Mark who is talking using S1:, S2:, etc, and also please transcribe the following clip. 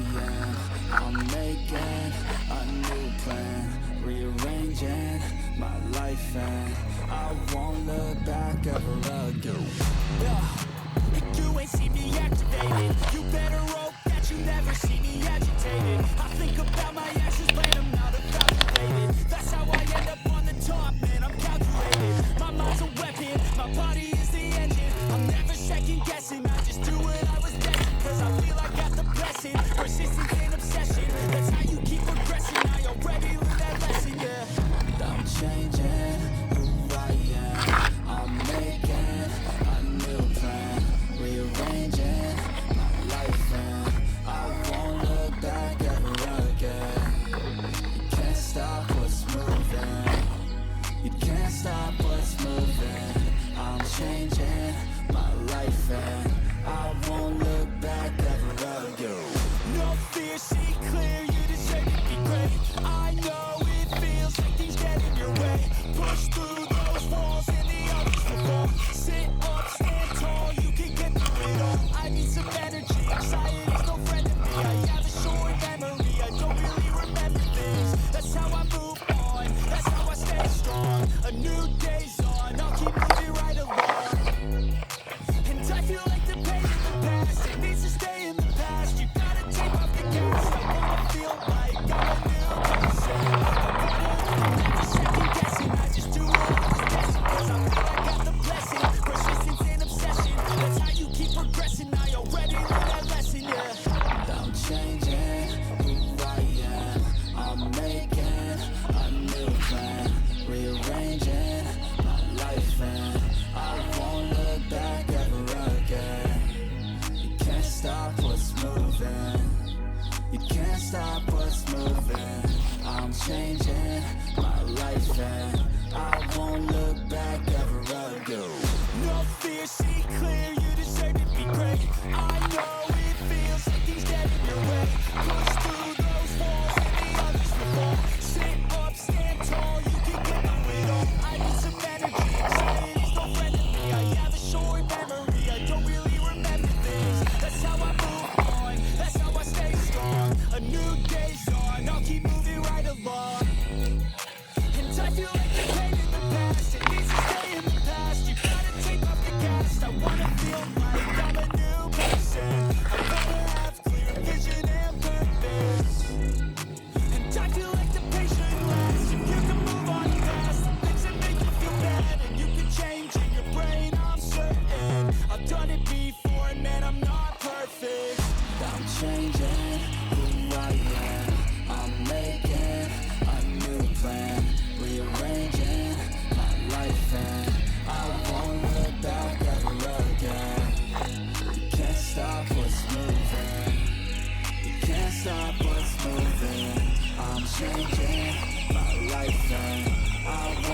S1: am. I'm making a new plan, rearranging my life, and I won't look back ever again.
S2: You ain't see me activated. You better hope that you never see me agitated. I think about my actions, plan them out, evaluated. That's how I end up on the top, man, I'm calculated. My mind's a weapon, my body is the engine. I'm never second guessing, I just do what I was destined. Cause I feel I got the blessing, persistence and obsession. That's how you keep progressing, I already learned that lesson, yeah.
S1: I'm changing who I am. I'm making a new plan, rearranging my life, and I won't look back ever again. You can't stop what's moving. You can't stop what's moving. I'm changing my life, and I won't look back ever again.
S2: No fear, see clear, you deserve to be great. I know it feels like things get in your way. Push through those walls and the others will fall. Sit up, stand tall, you can get through it all. I need some energy, anxiety's no friend to me. I have a short memory, I don't really remember things. That's how I move on, that's how I stay strong. A new day's on, I'll keep moving right along. And I feel like the pain in the past, it needs to stay in the past. You gotta take off the gas, I wanna feel like I'm a new person. I'm never second guessing, I just do what I was destined. Cause I feel I got the blessing, persistence and obsession. That's how you keep progressing, I already learned that lesson, yeah.
S1: I'm changing who I am. I'm making a new plan, rearranging my life, and I won't look back ever again. You can't stop what's moving. You can't stop what's moving. I'm changing my life, and I won't look back ever again.
S2: No fear, see clear, you deserve to be great. I know it feels like things get in your way. Push through those walls and the others will fall. Sit up, stand tall, you can get through it all. I need some energy, anxiety's no friend to me. I have a short memory, I don't really remember things. That's how I move on, that's how I stay strong. A new day's on, I'll keep moving right along. And I feel like the pain in the past, it needs to stay in the past. You gotta take off the gas, I wanna feel like I'm a new person. I gotta have clear vision and purpose. And I feel like the pain shouldn't last. If you can move on past the things that make you feel bad, and you can change in your brain, I'm certain. I've done it before, and man, I'm not perfect.
S1: I'm changing who I am. I'm making a new plan, rearranging my life, and I won't look back ever again. You can't stop what's moving. You can't stop what's moving. I'm changing my life, and I won't